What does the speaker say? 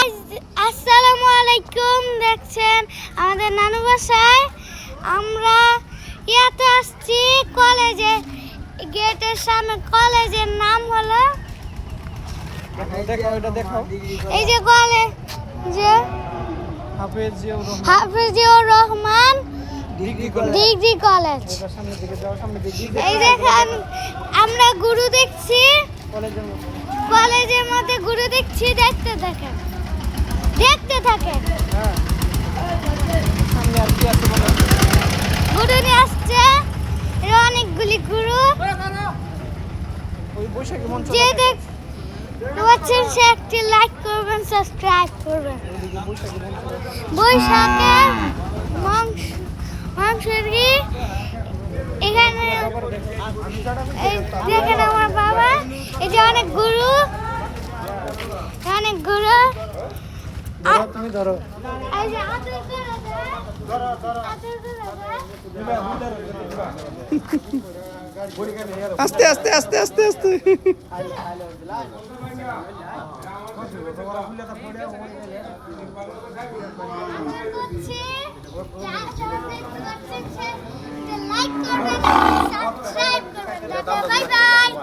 Guys, আসসালামু আলাইকুম। দেখছেন আমাদের নানু বাসায় আমরা ইয়াতে আসছি কলেজে, গেটের সামনে। কলেজের নাম হলো এই যে কলেজ যে হাফেজিউর রহমান ডিগ্রি কলেজ। এই দেখেন আমরা গুরু দেখছি, কলেজের মধ্যে গুরু দেখছি। দেখতে থাকেন। গুরু নিয়ে আসছে, অনেকগুলি গুরু। যে দেখছেন সে একটি লাইক করবেন, সাবস্ক্রাইব করবেন। বৈশাখের মাংসরি এখানে দেখেন আমার বাবা। এই যে অনেক গুরু। তুমি ধরো। আস্তে আস্তে আস্তে আস্তে আস্তে করছি